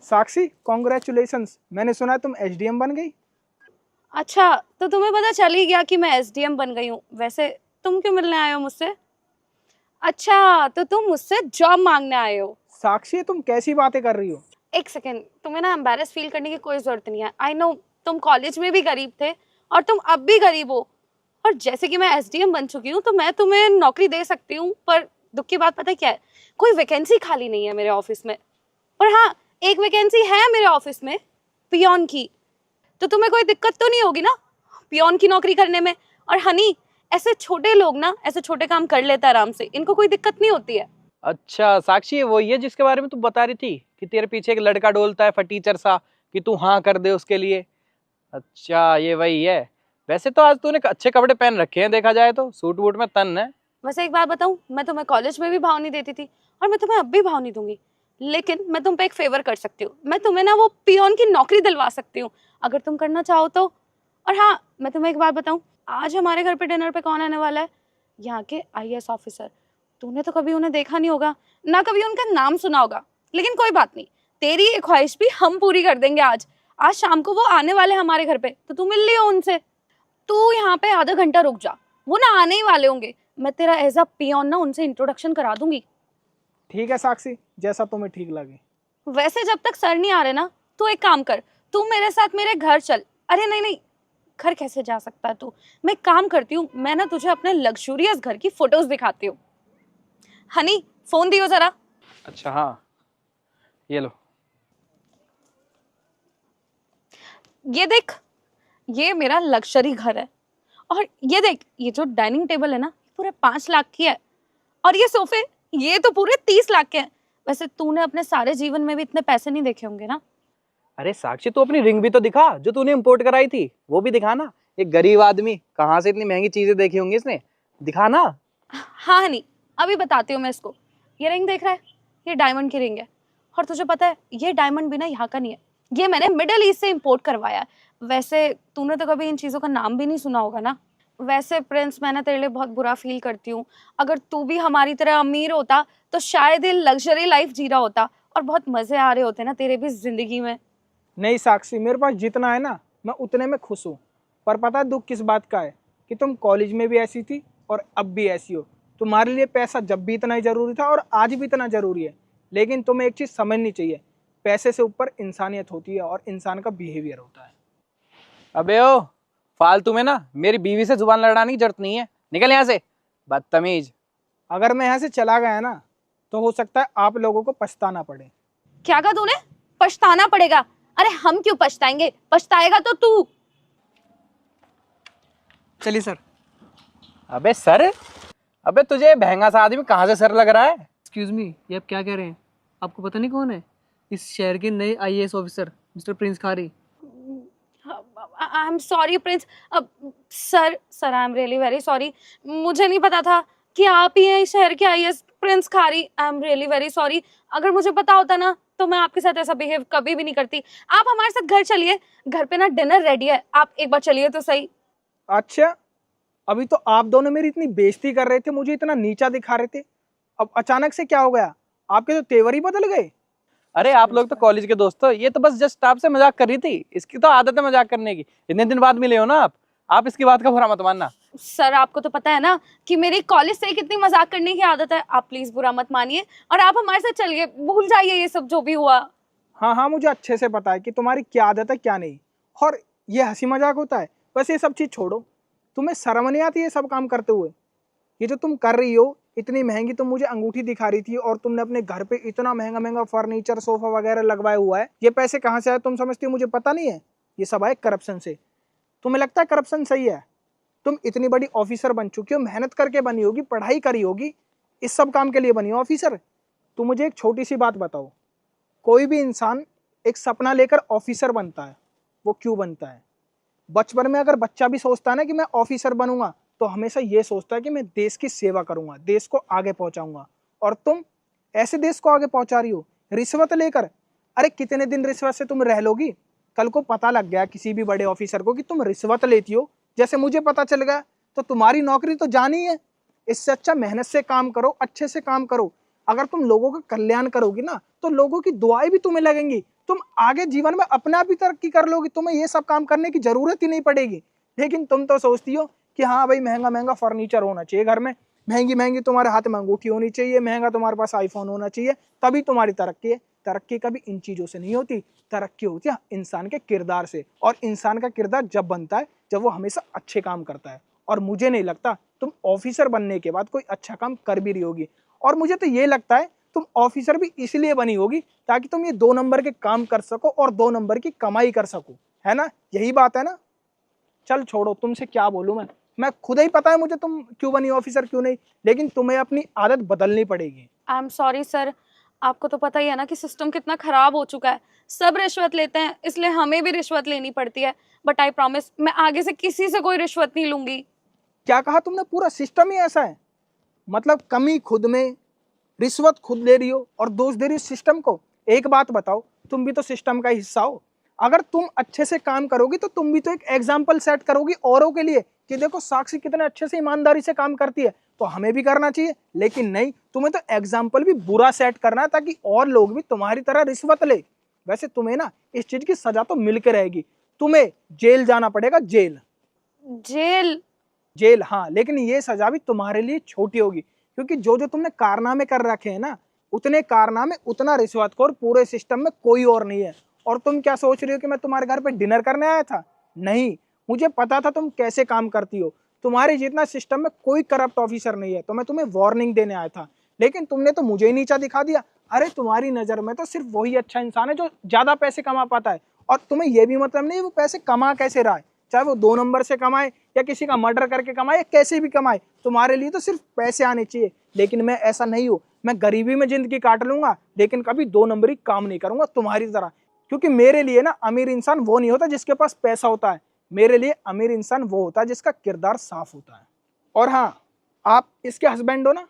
साक्षी, congratulations, मैंने सुना है तुम एसडीएम बन गई। अच्छा, तो तुम्हें पता चल ही गया कि मैं एसडीएम बन गई हूँ। वैसे तुम क्यों मिलने आए हो मुझसे? अच्छा, तो तुम मुझसे जॉब मांगने आए हो। साक्षी, तुम कैसी बातें कर रही हो? एक सेकेंड, तुम्हें ना एम्बैरेस फील करने की कोई जरूरत नहीं है। आई नो, तुम कॉलेज में भी गरीब थे और तुम अब भी गरीब हो। और जैसे कि मैं एसडीएम बन चुकी हूँ तो मैं तुम्हें नौकरी दे सकती हूँ, पर दुख की बात पता है क्या है? कोई वैकेंसी खाली नहीं है मेरे ऑफिस में। और हाँ, एक वैकेंसी है मेरे ऑफिस में, पियोन की। तो तुम्हें कोई दिक्कत तो नहीं होगी ना पियोन की नौकरी करने में? और हनी, ऐसे छोटे लोग ना ऐसे छोटे काम कर लेते हैं आराम से, इनको कोई दिक्कत नहीं होती है। अच्छा साक्षी, वो ये जिसके बारे में तू बता रही थी कि तेरे पीछे एक लड़का डोलता है फटीचर सा, कि तू हाँ कर दे उसके लिए। अच्छा, ये वही है। वैसे तो आज तूने अच्छे कपड़े पहन रखे हैं, देखा जाए तो सूट वूट में तन है। वैसे एक बात बताऊं, मैं तुम्हें कॉलेज में भी भाव नहीं देती थी और मैं तुम्हें अब भी भाव नहीं दूंगी। लेकिन मैं तुम पे एक फेवर कर सकती हूँ, मैं तुम्हें ना वो पियोन की नौकरी दिलवा सकती हूँ, अगर तुम करना चाहो तो। और हाँ, मैं तुम्हें एक बात बताऊं, आज हमारे घर पे डिनर पे कौन आने वाला है? यहाँ के आईएएस ऑफिसर। तूने तो कभी उन्हें देखा नहीं होगा, ना कभी उनका नाम सुना होगा, लेकिन कोई बात नहीं, तेरी ये ख्वाहिश भी हम पूरी कर देंगे। आज आज शाम को वो आने वाले हमारे घर पे, तो तू मिल लियो उनसे। तू यहाँ पे आधा घंटा रुक जा, वो ना आने ही वाले होंगे। मैं तेरा एज अ पियोन ना उनसे इंट्रोडक्शन करा दूंगी। ठीक है साक्षी, जैसा तुम्हें ठीक लगे। वैसे जब तक सर नहीं आ रहे ना, तू एक काम कर, तू मेरे साथ मेरे घर चल। अरे नहीं नहीं, घर कैसे जा सकता है तू? मैं एक काम करती हूँ, मैं ना तुझे अपने लग्जूरियस घर की फोटोज दिखाती हूँ। हनी, फोन दियो जरा। अच्छा हाँ, ये लो। ये देख, ये मेरा लग्जरी घर है। और ये देख, ये जो डाइनिंग टेबल है ना, पूरे 5 लाख की है। और ये सोफे, ये तो पूरे 30 लाख के हैं। वैसे तूने अपने सारे जीवन में भी इतने पैसे नहीं देखे होंगे ना? अरे साक्षी, तू अपनी रिंग भी तो दिखा जो तूने इम्पोर्ट कराई थी, वो भी दिखा ना। एक गरीब आदमी कहाँ से इतनी महंगी चीजें देखी होंगी इसने, दिखा ना। हाँ हनी, अभी बताती हूँ मैं इसको। ये रिंग देख रहा है? ये डायमंड की रिंग है। और तुझे पता है, ये डायमंड भी ना यहाँ का नहीं है, ये मैंने मिडल ईस्ट से इंपोर्ट करवाया है। वैसे तूने तो कभी इन चीजों का नाम भी नहीं सुना होगा ना? वैसे प्रिंस, मैं ना तेरे लिए बहुत बुरा फील करती हूँ। अगर तू भी हमारी तरह अमीर होता तो शायद ये लग्जरी लाइफ जी रहा होता और बहुत मजे आ रहे होते ना तेरे भी जिंदगी में। नहीं साक्षी, मेरे पास जितना है ना, मैं उतने में खुश हूँ। पर पता है दुख किस बात का है? कि तुम कॉलेज में भी ऐसी थी और अब भी ऐसी हो। तुम्हारे लिए पैसा जब भी इतना ही जरूरी था और आज भी इतना जरूरी है। लेकिन तुम्हें एक चीज़ समझनी चाहिए, पैसे से ऊपर इंसानियत होती है और इंसान का बिहेवियर होता है। अबे ओ, फालतू में ना मेरी बीवी से जुबान लड़ाने की जरूरत नहीं है, निकल यहाँ से, बदतमीज। अगर मैं यहाँ से चला गया ना, तो हो सकता है आप लोगों को पछताना पड़े। क्या कहा तूने? पछताना पड़ेगा? अरे हम क्यों पछताएंगे, पछताएगा तो तू। चलिए सर। अबे सर, अबे तुझे महंगा सा आदमी कहाँ से सर लग रहा है? एक्सक्यूज मी, ये आप क्या कह रहे हैं? आपको पता नहीं कौन है इस शहर के नए IAS officer, mister Prince Khari? I am sorry Prince. Sir I am really very sorry. मुझे नहीं पता था कि आप ही हैं इस शहर के IAS Prince Khari. I am really very sorry. अगर मुझे पता होता ना तो मैं आपके साथ ऐसा बिहेव कभी भी नहीं करती। आप हमारे साथ घर चलिए, घर पे ना डिनर रेडी है, आप एक बार चलिए तो सही। अच्छा, अभी तो आप दोनों मेरी इतनी बेइज्जती कर रहे थे, मुझे इतना नीचा दिखा रहे थे, अब अचानक से क्या हो गया? आपके तो तेवर ही बदल गए। अरे आप लोग तो कॉलेज के दोस्त हो, ये तो बस जस्ट आपसे मजाक कर रही थी, इसकी तो आदत है मजाक करने की। इतने दिन बाद मिले हो ना आप इसकी बात का बुरा मत मानना। सर आपको तो पता है ना कि मेरी कॉलेज से कितनी मजाक करने की आदत है, आप प्लीज बुरा मत मानिए और आप हमारे साथ चलिए, भूल जाइए ये सब जो भी हुआ। हाँ हाँ, मुझे अच्छे से पता है कि तुम्हारी क्या आदत है क्या नहीं, और ये हंसी मजाक होता है। बस ये सब चीज़ छोड़ो, तुम्हें शर्म नहीं आती ये सब काम करते हुए? ये जो तुम कर रही हो, इतनी महंगी तुम मुझे अंगूठी दिखा रही थी और तुमने अपने घर पे इतना महंगा महंगा फर्नीचर सोफा वगैरह लगवाया हुआ है, ये पैसे कहाँ से आए तुम समझती हो? मुझे पता नहीं है। ये सब आए करप्शन से। तुम्हें लगता है करप्शन सही है? तुम इतनी बड़ी ऑफिसर बन चुकी हो, मेहनत करके बनी होगी, पढ़ाई करी होगी, इस सब काम के लिए बनी हो ऑफिसर। तुम मुझे एक छोटी सी बात बताओ, कोई भी इंसान एक सपना लेकर ऑफिसर बनता है, वो क्यों बनता है? बचपन में अगर बच्चा भी सोचता है ना कि मैं ऑफिसर बनूंगा, तो हमेशा ये सोचता है कि मैं देश की सेवा करूंगा, देश को आगे पहुंचाऊंगा। और तुम ऐसे देश को आगे पहुंचा रही हो रिश्वत लेकर। अरे कितने दिन रिश्वत से तुम रह लोगी? कल को पता लग गया किसी भी बड़े ऑफिसर को कि तुम रिश्वत लेती हो, जैसे मुझे पता चल गया, तो तुम्हारी नौकरी तो जानी है। इससे अच्छा मेहनत से काम करो, अच्छे से काम करो। अगर तुम लोगों का कल्याण करोगी ना, तो लोगों की दुआएं भी तुम्हें लगेंगी, तुम आगे जीवन में अपना भी तरक्की कर लोगी, तुम्हें ये सब काम करने की जरूरत ही नहीं पड़ेगी। लेकिन तुम तो सोचती हो कि हाँ भाई महंगा महंगा फर्नीचर होना चाहिए घर में, महंगी महंगी तुम्हारे हाथ में अंगूठी होनी चाहिए, महंगा तुम्हारे पास आईफोन होना चाहिए, तभी तुम्हारी तरक्की है। तरक्की कभी इन चीज़ों से नहीं होती, तरक्की होती है इंसान के किरदार से। और इंसान का किरदार जब बनता है जब वो हमेशा अच्छे काम करता है। और मुझे नहीं लगता तुम ऑफिसर बनने के बाद कोई अच्छा काम कर भी रही होगी। और मुझे तो ये लगता है तुम ऑफिसर भी इसलिए बनी होगी ताकि तुम ये 2 नंबर के काम कर सको और 2 नंबर की कमाई कर सको, है ना? यही बात है ना? चल छोड़ो, तुमसे क्या बोलूं मैं खुद ही पता है मुझे तुम क्यों बनी ऑफिसर क्यों नहीं, लेकिन तुम्हें अपनी आदत बदलनी पड़ेगी। आई एम सॉरी सर, आपको तो पता ही है ना कि सिस्टम कितना खराब हो चुका है। सब रिश्वत लेते हैं, इसलिए हमें भी रिश्वत लेनी पड़ती है। बट आई प्रॉमिस मैं आगे से किसी से कोई रिश्वत नहीं लूंगी। क्या कहा तुमने? पूरा सिस्टम ही ऐसा है? मतलब कमी खुद में, रिश्वत खुद ले रही हो और दोष दे रही हो सिस्टम को। एक बात बताओ, तुम भी तो सिस्टम का हिस्सा हो। अगर तुम अच्छे से काम करोगी तो तुम भी तो एक एग्जाम्पल सेट करोगी औरों के लिए कि देखो साक्षी कितने अच्छे से ईमानदारी से काम करती है, तो हमें भी करना चाहिए। लेकिन नहीं, तुम्हें तो एग्जाम्पल भी बुरा सेट करना है ताकि और लोग भी तुम्हारी तरह रिश्वत ले। वैसे तुम्हें ना इस चीज की सजा तो मिल के रहेगी, तुम्हें जेल जाना पड़ेगा। Jail jail? जेल, हाँ, लेकिन ये सजा भी तुम्हारे लिए छोटी होगी क्योंकि जो जो तुमने कारनामे कर रखे हैं ना, उतने कारनामे उतना रिश्वतखोर पूरे सिस्टम में कोई और नहीं है। और तुम क्या सोच रही हो कि मैं तुम्हारे घर पे डिनर करने आया था? नहीं, मुझे पता था तुम कैसे काम करती हो। तुम्हारे जितना सिस्टम में कोई करप्ट ऑफिसर नहीं है, तो मैं तुम्हें वार्निंग देने आया था। लेकिन तुमने तो मुझे ही नीचा दिखा दिया। अरे तुम्हारी नजर में तो सिर्फ वही अच्छा इंसान है जो ज्यादा पैसे कमा पाता है, और तुम्हें यह भी मतलब नहीं वो पैसे कमा कैसे रहा है, चाहे वो 2 नंबर से कमाए या किसी का मर्डर करके कमाए या कैसे भी कमाए। तुम्हारे लिए तो सिर्फ पैसे आने चाहिए। लेकिन मैं ऐसा नहीं हूँ, मैं गरीबी में जिंदगी काट लूंगा लेकिन कभी 2 नंबरी काम नहीं करूंगा तुम्हारी तरह। क्योंकि मेरे लिए ना अमीर इंसान वो नहीं होता जिसके पास पैसा होता है, मेरे लिए अमीर इंसान वो होता है जिसका किरदार साफ होता है। और हाँ, आप इसके हस्बैंड हो ना,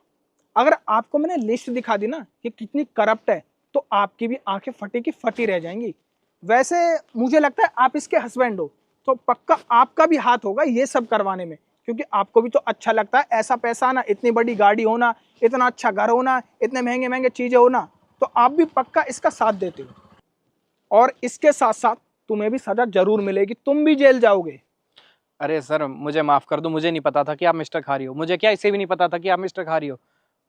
अगर आपको मैंने लिस्ट दिखा दी ना कि कितनी करप्ट है, तो आपकी भी आंखें फटी की फटी रह जाएंगी। वैसे मुझे लगता है आप इसके हस्बैंड हो, तो पक्का आपका भी हाथ होगा ये सब करवाने में, क्योंकि आपको भी तो अच्छा लगता है ऐसा पैसा आना, इतनी बड़ी गाड़ी होना, इतना अच्छा घर होना, इतने महंगे महंगे चीजें होना, तो आप भी पक्का इसका साथ देते हो। और इसके साथ साथ तुम्हें भी सजा जरूर मिलेगी, तुम भी जेल जाओगे। अरे सर मुझे माफ़ कर दो, मुझे नहीं पता था कि आप मिस्टर खारी हो। मुझे क्या इसे भी नहीं पता था कि आप मिस्टर खारी हो।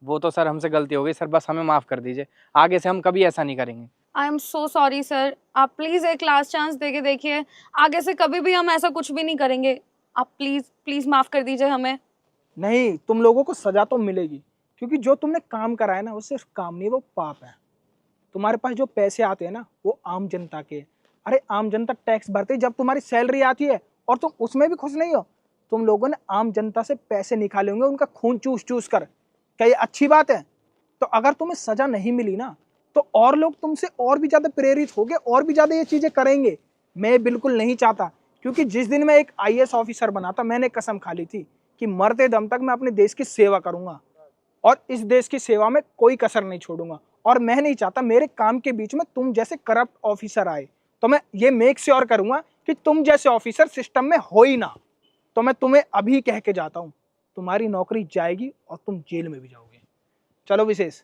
वो तो सर हमसे गलती हो गई सर, बस हमें माफ़ कर दीजिए। आगे से हम कभी ऐसा नहीं करेंगे। I am so sorry sir, आप प्लीज एक लास्ट चांस दे के देखिए, आगे से कभी भी हम ऐसा कुछ भी नहीं करेंगे। आप प्लीज प्लीज माफ कर दीजिए हमें। नहीं, तुम लोगों को सजा तो मिलेगी, क्योंकि जो तुमने काम करा है ना वो सिर्फ काम नहीं, वो पाप है। तुम्हारे पास जो पैसे आते हैं ना वो आम जनता के। अरे आम जनता टैक्स भरती है, जब तुम्हारी सैलरी आती है और तुम उसमें भी खुश नहीं हो। तुम लोगों ने आम जनता से पैसे निकाले होंगे उनका खून चूस चूस कर। क्या ये अच्छी बात है? तो अगर तुम्हें सजा नहीं मिली ना तो और लोग तुमसे और भी ज्यादा प्रेरित होंगे और भी ज्यादा ये चीजें करेंगे। मैं बिल्कुल नहीं चाहता, क्योंकि जिस दिन मैं एक IAS ऑफिसर बना था मैंने कसम खा ली थी कि मरते दम तक मैं अपने देश की सेवा करूंगा और इस देश की सेवा में कोई कसर नहीं छोड़ूंगा। और मैं नहीं चाहता मेरे काम के बीच में तुम जैसे करप्ट ऑफिसर आए। तो मैं ये मेक श्योर करूंगा कि तुम जैसे ऑफिसर सिस्टम में हो ही ना। तो मैं तुम्हें अभी कह के जाता हूं, तुम्हारी नौकरी जाएगी और तुम जेल में भी जाओगे। चलो विशेष,